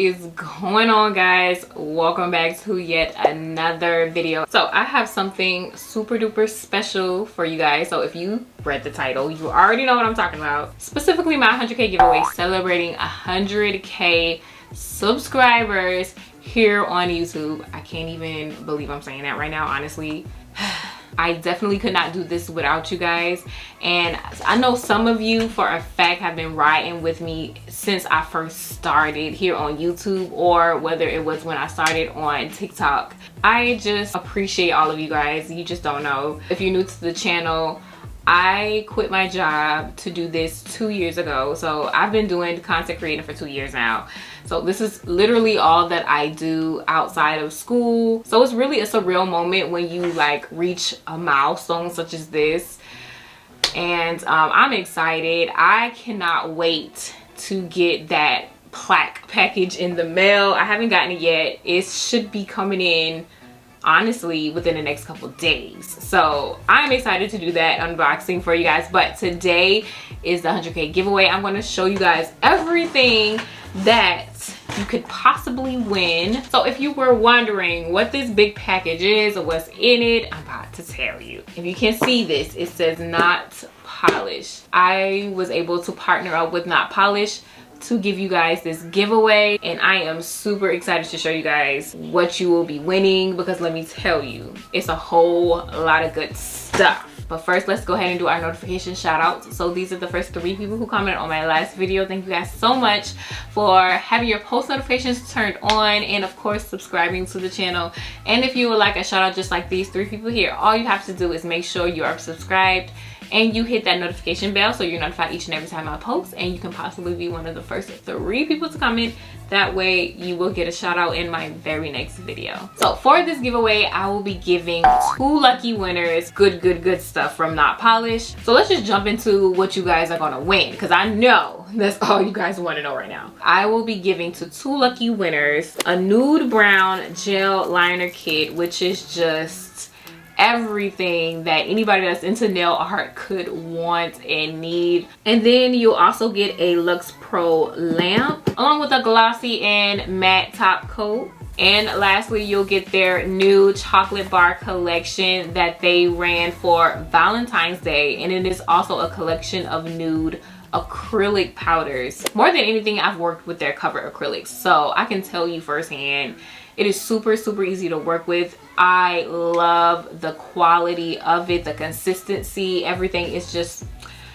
is going on, guys? Welcome back to yet another video. So I have something super duper special for you guys. So if you read the title, you already know what I'm talking about. Specifically my 100K giveaway, celebrating 100K subscribers here on YouTube. I can't even believe I'm saying that right now, honestly. I definitely could not do this without you guys, and I know some of you for a fact have been riding with me since I first started here on YouTube, or whether it was when I started on TikTok. I just appreciate all of you guys. You just don't know. If you're new to the channel, I quit my job to do this 2 years ago, so I've been doing content creating for 2 years now. So this is literally all that I do outside of school. So it's really a surreal moment when you like reach a milestone such as this, and I'm excited. I cannot wait to get that plaque package in the mail. I haven't gotten it yet. It should be coming in honestly within the next couple days, so I'm excited to do that unboxing for you guys. But today is the 100K giveaway. I'm going to show you guys everything that you could possibly win. So if you were wondering what this big package is or what's in it, I'm about to tell you. If you can see this, it says Notpolish. I was able to partner up with Notpolish to give you guys this giveaway, and I am super excited to show you guys what you will be winning, because let me tell you, it's a whole lot of good stuff. But first, let's go ahead and do our notification shout outs. So these are the first 3 people who commented on my last video. Thank you guys so much for having your post notifications turned on, and of course subscribing to the channel. And if you would like a shout out just like these 3 people here, all you have to do is make sure you are subscribed and you hit that notification bell so you're notified each and every time I post, and you can possibly be one of the first 3 people to comment. That way you will get a shout out in my very next video. So for this giveaway, I will be giving 2 lucky winners good stuff from Notpolish. So let's just jump into what you guys are gonna win, because I know that's all you guys want to know right now. I will be giving to 2 lucky winners a Nude Brown Gel liner kit, which is just everything that anybody that's into nail art could want and need. And then you'll also get a LuxePro Lamp along with a glossy and matte top coat. And lastly, you'll get their new Choclit Bar collection that they ran for Valentine's Day, and it is also a collection of nude acrylic powders. More than anything, I've worked with their cover acrylics, so I can tell you firsthand, it is super easy to work with. I love the quality of it, the consistency, everything is just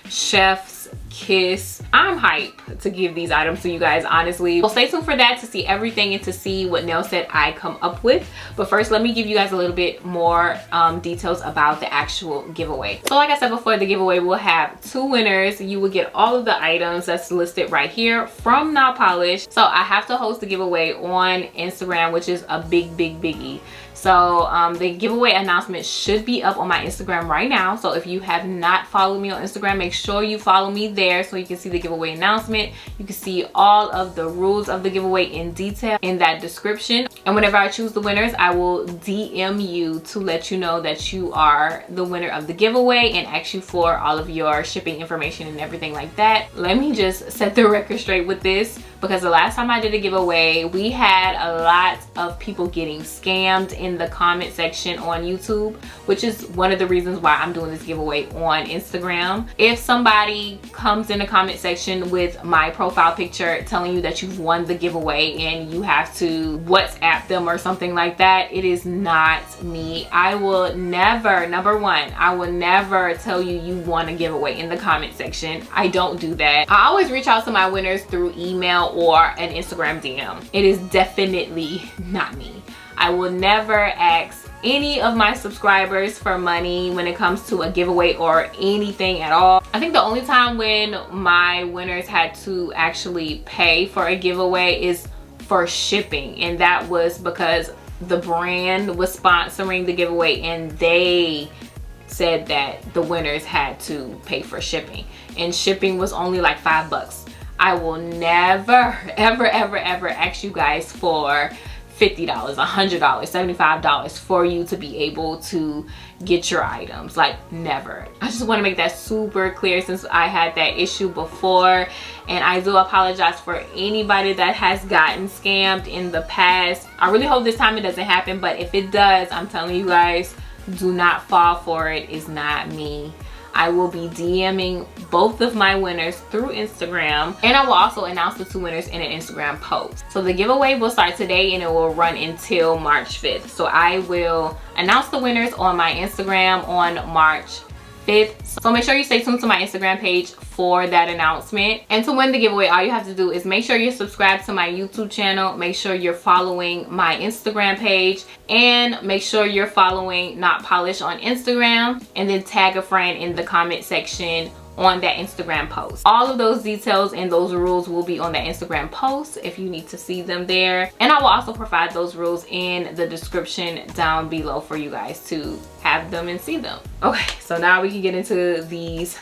chef's kiss. I'm hyped to give these items to you guys, honestly. So stay tuned for that to see everything and to see what nail set I come up with. But first, let me give you guys a little bit more details about the actual giveaway. So like I said before, the giveaway will have 2 winners. You will get all of the items that's listed right here from Notpolish. So I have to host the giveaway on Instagram, which is a biggie. So the giveaway announcement should be up on my Instagram right now. So if you have not followed me on Instagram, make sure you follow me there so you can see the giveaway announcement. You can see all of the rules of the giveaway in detail in that description. And whenever I choose the winners, I will DM you to let you know that you are the winner of the giveaway and ask you for all of your shipping information and everything like that. Let me just set the record straight with this, because the last time I did a giveaway, we had a lot of people getting scammed in the comment section on YouTube, which is one of the reasons why I'm doing this giveaway on Instagram. If somebody comes in the comment section with my profile picture telling you that you've won the giveaway and you have to WhatsApp them or something like that, it is not me. I will never, number one, I will never tell you you won a giveaway in the comment section. I don't do that. I always reach out to my winners through email or an Instagram DM. It is definitely not me. I will never ask any of my subscribers for money when it comes to a giveaway or anything at all. I think the only time when my winners had to actually pay for a giveaway is for shipping, and that was because the brand was sponsoring the giveaway and they said that the winners had to pay for shipping, and shipping was only like $5. I will never ever ask you guys for $50, $100, $75 for you to be able to get your items. Like, never. I just want to make that super clear, since I had that issue before, and I do apologize for anybody that has gotten scammed in the past. I really hope this time it doesn't happen, but if it does, I'm telling you guys, do not fall for it. It's not me. I will be DMing both of my winners through Instagram, and I will also announce the 2 winners in an Instagram post. So the giveaway will start today and it will run until March 5th. So I will announce the winners on my Instagram on March 5th. So make sure you stay tuned to my Instagram page for that announcement. And to win the giveaway, all you have to do is make sure you're subscribed to my YouTube channel, make sure you're following my Instagram page, and make sure you're following Notpolish on Instagram, and then tag a friend in the comment section on that Instagram post. All of those details and those rules will be on that Instagram post if you need to see them there. And I will also provide those rules in the description down below for you guys to have them and see them. Okay, so now we can get into these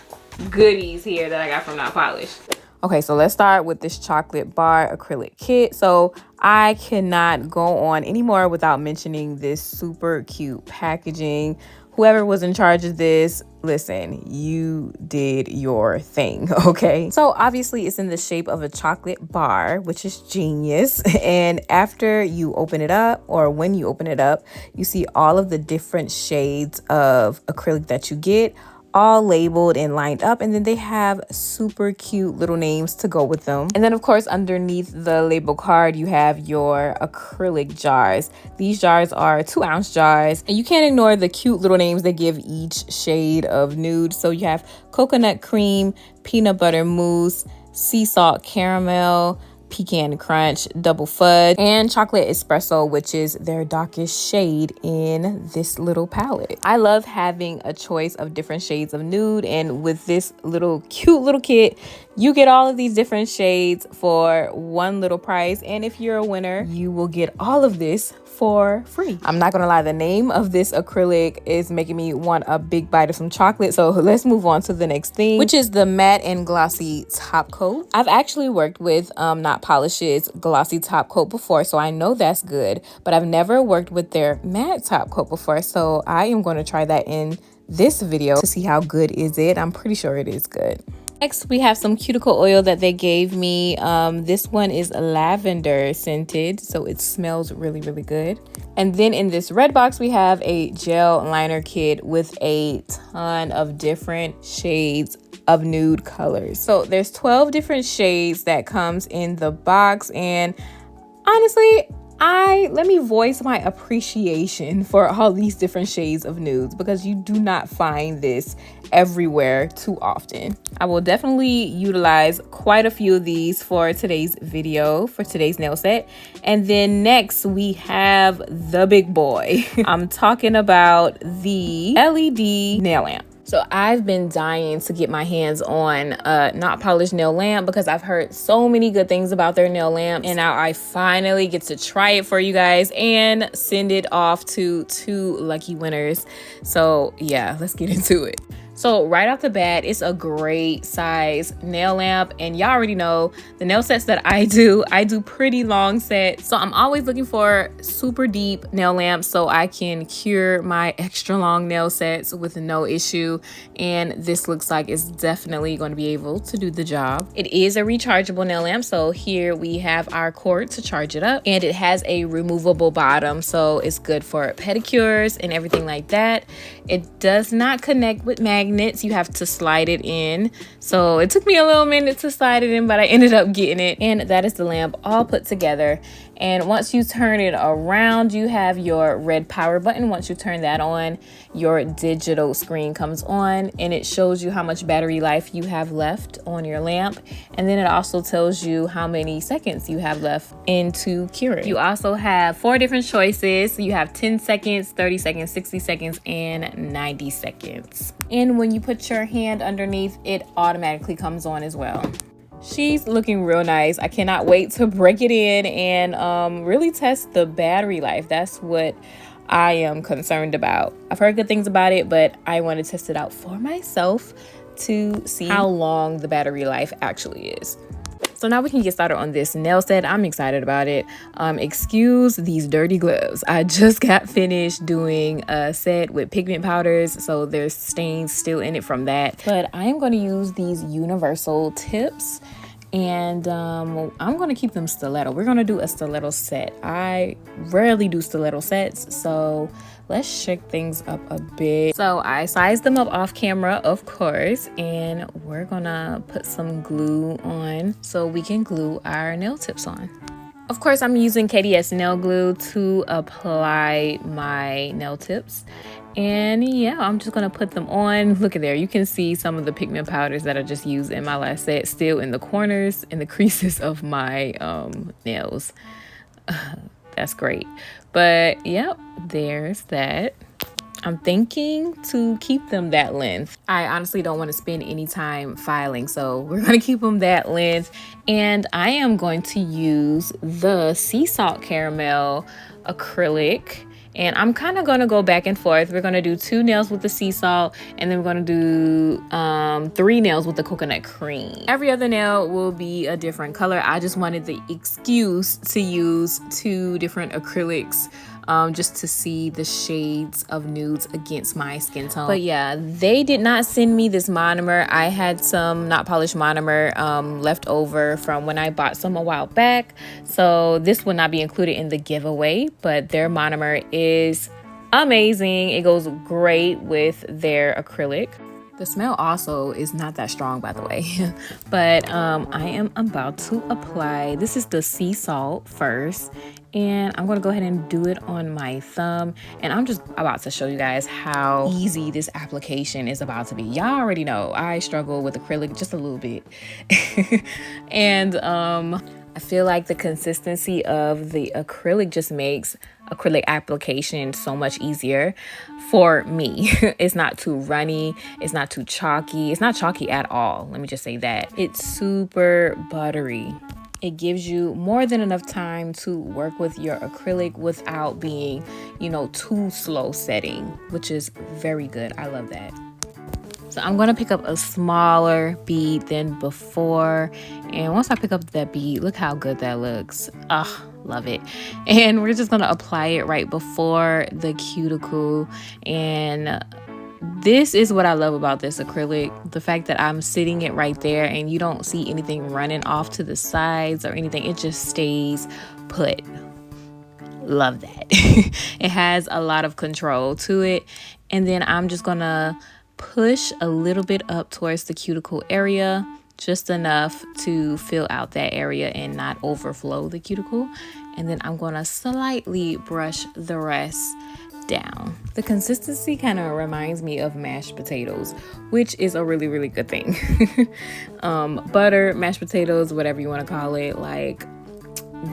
goodies here that I got from Notpolish. Okay, so let's start with this Choclit Bar acrylic kit. So I cannot go on anymore without mentioning this super cute packaging. Whoever was in charge of this, listen, you did your thing, okay? So obviously it's in the shape of a chocolate bar, which is genius. And after you open it up, or when you open it up, you see all of the different shades of acrylic that you get, all labeled and lined up, and then they have super cute little names to go with them. And then of course underneath the label card you have your acrylic jars. These jars are 2-ounce jars, and you can't ignore the cute little names they give each shade of nude. So you have coconut cream, peanut butter mousse, sea salt caramel, pecan crunch, double fudge, and chocolate espresso, which is their darkest shade in this little palette. I love having a choice of different shades of nude, and with this little cute little kit, you get all of these different shades for one little price. And if you're a winner, you will get all of this for free. I'm not gonna lie, the name of this acrylic is making me want a big bite of some chocolate. So let's move on to the next thing, which is the matte and glossy top coat. I've actually worked with Notpolish's glossy top coat before, so I know that's good, but I've never worked with their matte top coat before. So I am going to try that in this video to see how good is it. I'm pretty sure it is good. Next, we have some cuticle oil that they gave me. This one is lavender scented, so it smells really, really good. And then in this red box, we have a gel liner kit with a ton of different shades of nude colors. So there's 12 different shades that comes in the box, and honestly, let me voice my appreciation for all these different shades of nudes, because you do not find this everywhere too often. I will definitely utilize quite a few of these for today's video, for today's nail set. And then next we have the big boy. I'm talking about the LED nail lamp. So I've been dying to get my hands on a Notpolish nail lamp, because I've heard so many good things about their nail lamps, and now I finally get to try it for you guys and send it off to 2 lucky winners. So yeah, let's get into it. So right off the bat, it's a great size nail lamp, and y'all already know the nail sets that I do pretty long sets. So I'm always looking for super deep nail lamps so I can cure my extra long nail sets with no issue. And this looks like it's definitely going to be able to do the job. It is a rechargeable nail lamp. So here we have our cord to charge it up, and it has a removable bottom. So it's good for pedicures and everything like that. It does not connect with magnets. You have to slide it in. So it took me a little minute to slide it in, but I ended up getting it. And that is the lamp all put together. And once you turn it around, you have your red power button. Once you turn that on, your digital screen comes on, and it shows you how much battery life you have left on your lamp. And then it also tells you how many seconds you have left into curing. You also have 4 different choices. You have 10 seconds, 30 seconds, 60 seconds, and 90 seconds. And when you put your hand underneath, it automatically comes on as well. She's looking real nice. I cannot wait to break it in and really test the battery life. That's what I am concerned about. I've heard good things about it, but I want to test it out for myself to see how long the battery life actually is. So now we can get started on this nail set. I'm excited about it. Excuse these dirty gloves. I just got finished doing a set with pigment powders, so there's stains still in it from that. But I am going to use these universal tips, and I'm going to keep them stiletto. We're going to do a stiletto set. I rarely do stiletto sets, so let's shake things up a bit. So I sized them up off camera, of course, and we're gonna put some glue on so we can glue our nail tips on. Of course, I'm using KDS nail glue to apply my nail tips. And yeah, I'm just gonna put them on. Look at there, you can see some of the pigment powders that I just used in my last set still in the corners and the creases of my nails. That's great. But yep, there's that. I'm thinking to keep them that length. I honestly don't want to spend any time filing, so we're going to keep them that length. And I am going to use the sea salt caramel acrylic. And I'm kind of going to go back and forth. We're going to do 2 nails with the sea salt, and then we're going to do 3 nails with the coconut cream. Every other nail will be a different color. I just wanted the excuse to use 2 different acrylics just to see the shades of nudes against my skin tone. But yeah, they did not send me this monomer. I had some Notpolish monomer left over from when I bought some a while back. So this will not be included in the giveaway, but their monomer is amazing. It goes great with their acrylic. The smell also is not that strong, by the way. But I am about to apply, this is the sea salt first, and I'm going to go ahead and do it on my thumb. And I'm just about to show you guys how easy this application is about to be. Y'all already know I struggle with acrylic just a little bit. And I feel like the consistency of the acrylic just makes acrylic application so much easier for me. It's not too runny, it's not too chalky, it's not chalky at all, let me just say that. It's super buttery. It gives you more than enough time to work with your acrylic without being, you know, too slow setting, which is very good. I love that. So I'm going to pick up a smaller bead than before, and once I pick up that bead, look how good that looks. Love it. And we're just going to apply it right before the cuticle. And this is what I love about this acrylic, the fact that I'm sitting it right there and you don't see anything running off to the sides or anything. It just stays put. Love that. It has a lot of control to it. And then I'm just going to push a little bit up towards the cuticle area, just enough to fill out that area and not overflow the cuticle. And then I'm going to slightly brush the rest down. The consistency kind of reminds me of mashed potatoes, which is a really, really good thing. Butter, mashed potatoes, whatever you want to call it, like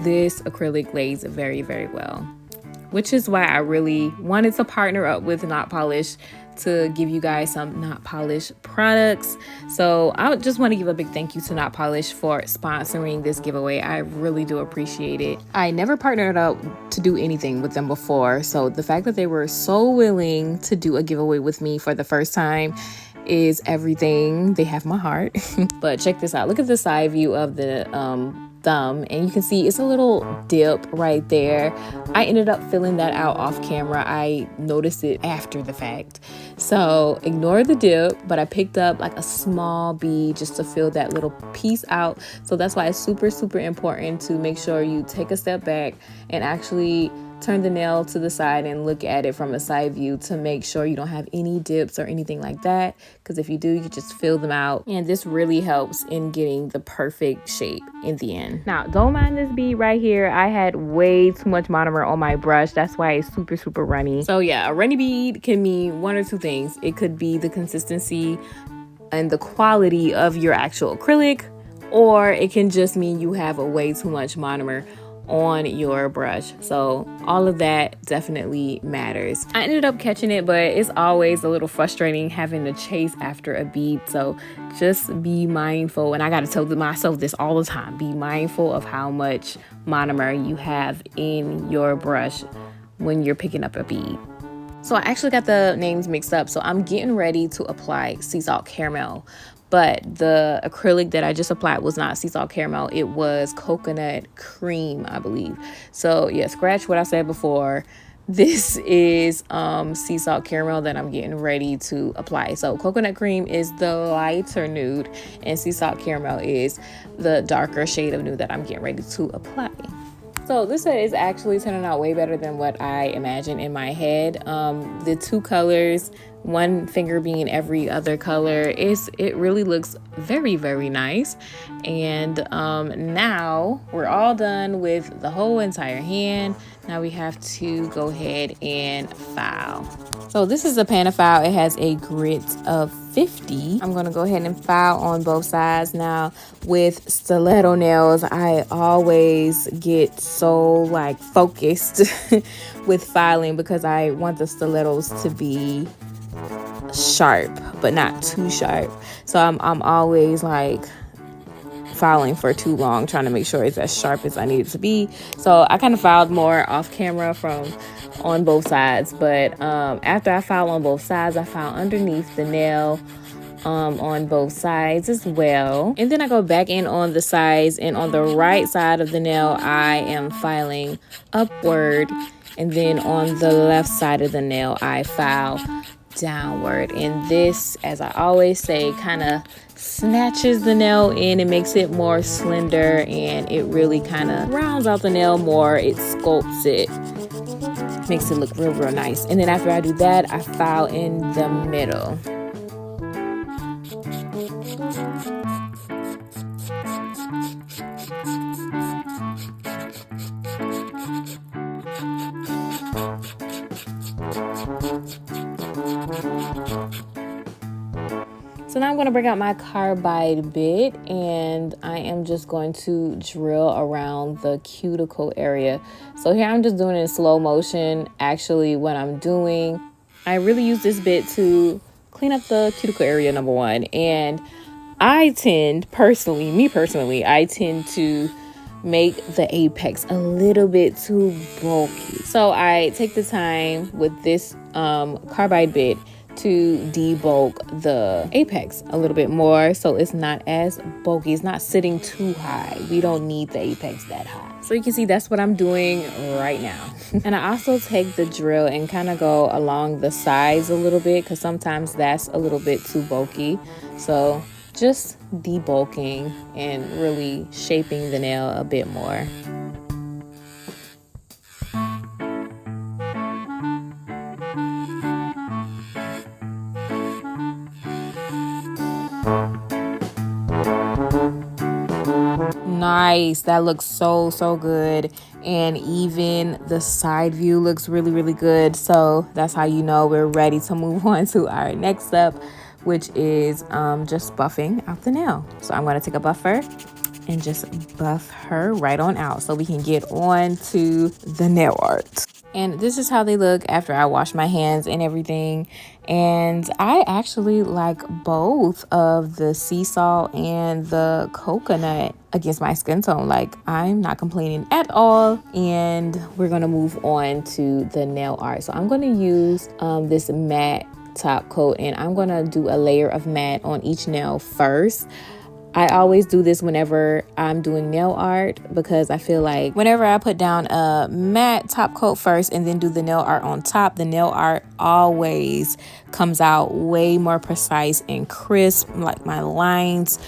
this acrylic lays very, very well, which is why I really wanted to partner up with Notpolish to give you guys some Notpolish products. So I just want to give a big thank you to Notpolish for sponsoring this giveaway. I really do appreciate it. I never partnered up to do anything with them before, so the fact that they were so willing to do a giveaway with me for the first time is everything. They have my heart. But check this out. Look at the side view of the thumb, and you can see it's a little dip right there. I ended up filling that out off camera. I noticed it after the fact, so ignore the dip, but I picked up like a small bead just to fill that little piece out. So that's why it's super, super important to make sure you take a step back and actually turn the nail to the side and look at it from a side view to make sure you don't have any dips or anything like that, because if you do, you can just fill them out, and this really helps in getting the perfect shape in the end. Now, don't mind this bead right here. I had way too much monomer on my brush. That's why it's super, super runny. So yeah, a runny bead can mean one or two things. It could be the consistency and the quality of your actual acrylic, or it can just mean you have a way too much monomer on your brush. So all of that definitely matters. I ended up catching it, but it's always a little frustrating having to chase after a bead. So just be mindful, and I gotta tell myself this all the time, be mindful of how much monomer you have in your brush when you're picking up a bead. So I actually got the names mixed up, so I'm getting ready to apply sea salt caramel. but the acrylic that I just applied was not sea salt caramel. It was coconut cream, I believe. So yeah, scratch what I said before. This is sea salt caramel that I'm getting ready to apply. So coconut cream is the lighter nude, and sea salt caramel is the darker shade of nude that I'm getting ready to apply. So this set is actually turning out way better than what I imagined in my head. The two colors, one finger being every other color, it really looks very, very nice. And now we're all done with the whole entire hand. Now we have to go ahead and file. So this is a pan of file. It has a grit of 50. I'm gonna go ahead and file on both sides. Now with stiletto nails, I always get so like focused with filing because I want the stilettos to be sharp but not too sharp. So I'm always like filing for too long, trying to make sure it's as sharp as I need it to be. So I kind of filed more off camera on both sides, but after I file on both sides, I file underneath the nail on both sides as well. And then I go back in on the sides, and on the right side of the nail I am filing upward, and then on the left side of the nail I file downward. And this, as I always say, kind of snatches the nail in. It makes it more slender, and it really kind of rounds out the nail more. It sculpts it, makes it look real nice. And then after I do that, I file in the middle. So now I'm going to bring out my carbide bit, and I am just going to drill around the cuticle area. So here I'm just doing it in slow motion. Actually, what I'm doing, I really use this bit to clean up the cuticle area, number one. And I tend, I tend to make the apex a little bit too bulky. So I take the time with this carbide bit to debulk the apex a little bit more, so it's not as bulky. It's not sitting too high. We don't need the apex that high. So you can see that's what I'm doing right now. And I also take the drill and kind of go along the sides a little bit, because sometimes that's a little bit too bulky. So just debulking and really shaping the nail a bit more. Nice. That looks so good. And even the side view looks really good. So that's how you know we're ready to move on to our next step, which is just buffing out the nail. So I'm going to take a buffer and just buff her right on out so we can get on to the nail art. And this is how they look after I wash my hands and everything. And I actually like both of the sea salt and the coconut against my skin tone. Like, I'm not complaining at all. And we're gonna move on to the nail art. So I'm gonna use this matte top coat, and I'm gonna do a layer of matte on each nail first. I always do this whenever I'm doing nail art, because I feel like whenever I put down a matte top coat first and then do the nail art on top, the nail art always comes out way more precise and crisp. Like, my lines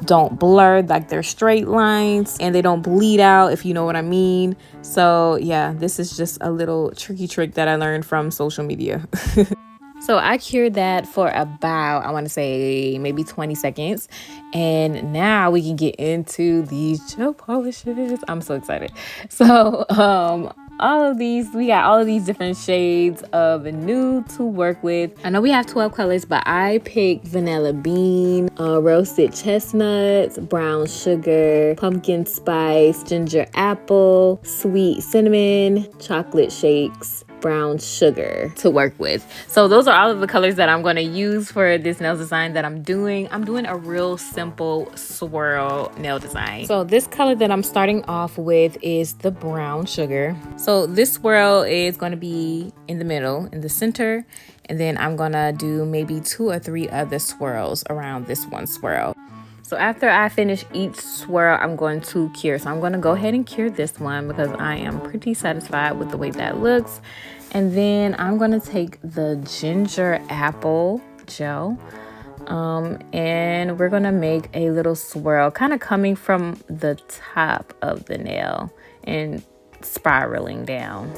don't blur, like they're straight lines, and they don't bleed out, if you know what I mean. So yeah, this is just a little tricky trick that I learned from social media. So I cured that for about, I want to say maybe 20 seconds. And now we can get into these gel polishes. I'm so excited. So all of these, we got all of these different shades of nude to work with. I know we have 12 colors, but I picked vanilla bean, roasted chestnuts, brown sugar, pumpkin spice, ginger apple, sweet cinnamon, chocolate shakes, brown sugar to work with. So those are all of the colors that I'm going to use for this nail design that I'm doing. I'm doing a real simple swirl nail design. So this color that I'm starting off with is the brown sugar. So this swirl is going to be in the middle, in the center, and then I'm going to do maybe 2 or 3 other swirls around this one swirl. So after I finish each swirl, I'm going to cure. So I'm going to go ahead and cure this one because I am pretty satisfied with the way that looks. And then I'm going to take the ginger apple gel and we're going to make a little swirl kind of coming from the top of the nail and spiraling down.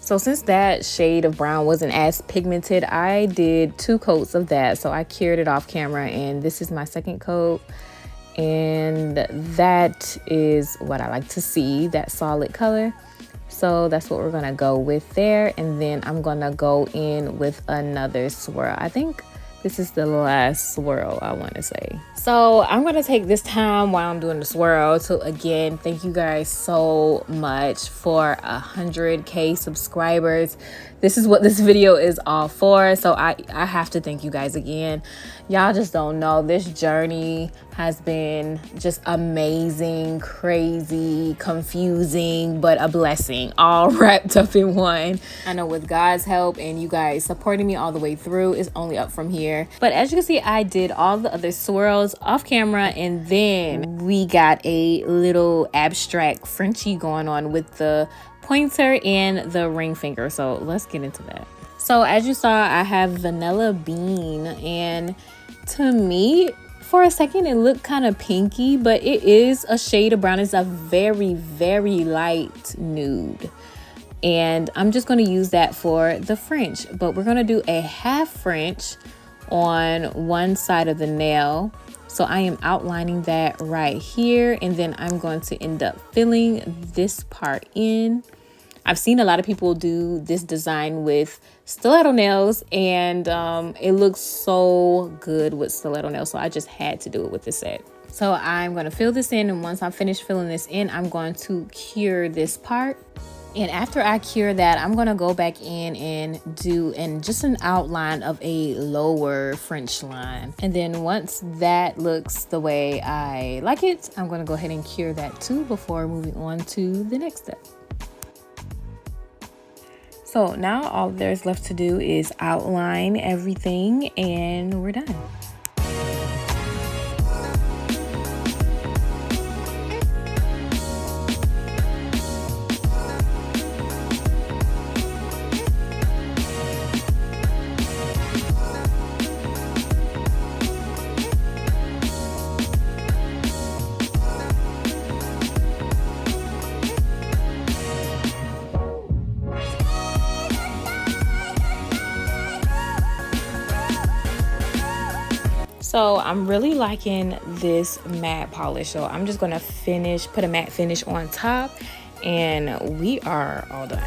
So since that shade of brown wasn't as pigmented, I did 2 coats of that. So I cured it off camera, and this is my second coat. And that is what I like to see, that solid color. So that's what we're gonna go with there. And then I'm gonna go in with another swirl. I think this is the last swirl, I want to say. So I'm going to take this time while I'm doing the swirl to again thank you guys so much for 100K subscribers. This is what this video is all for. So I have to thank you guys again. Y'all just don't know, this journey has been just amazing, crazy, confusing, but a blessing all wrapped up in one. I know with God's help and you guys supporting me all the way through, it's only up from here. But as you can see, I did all the other swirls off camera, and then we got a little abstract Frenchie going on with the pointer and the ring finger. So let's get into that. So as you saw, I have vanilla bean, and to me, for a second, it looked kind of pinky, but it is a shade of brown. It's a very, very light nude. And I'm just going to use that for the French, but we're going to do a half French on one side of the nail. So I am outlining that right here, and then I'm going to end up filling this part in. I've seen a lot of people do this design with stiletto nails, and it looks so good with stiletto nails, so I just had to do it with this set. So I'm going to fill this in, and once I'm finished filling this in, I'm going to cure this part. And after I cure that, I'm going to go back in and do just an outline of a lower French line. And then once that looks the way I like it, I'm going to go ahead and cure that too before moving on to the next step. So now all there's left to do is outline everything, and we're done. So I'm really liking this matte polish, so I'm just gonna put a matte finish on top, and we are all done.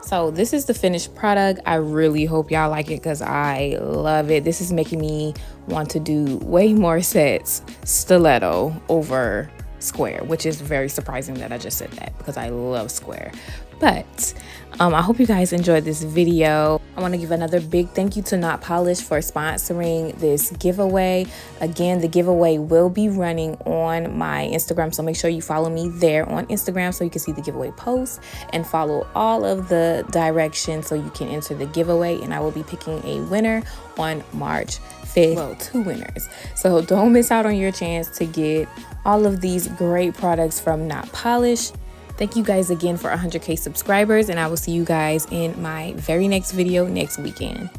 So this is the finished product. I really hope y'all like it because I love it. This is making me want to do way more sets stiletto over square, which is very surprising that I just said that because I love square. But I hope you guys enjoyed this video. I want to give another big thank you to Notpolish for sponsoring this giveaway. Again, the giveaway will be running on my Instagram, so make sure you follow me there on Instagram so you can see the giveaway posts and follow all of the directions so you can enter the giveaway, and I will be picking a winner on March 5th. Well, 2 winners. So don't miss out on your chance to get all of these great products from Notpolish. Thank you guys again for 100K subscribers, and I will see you guys in my very next video next weekend.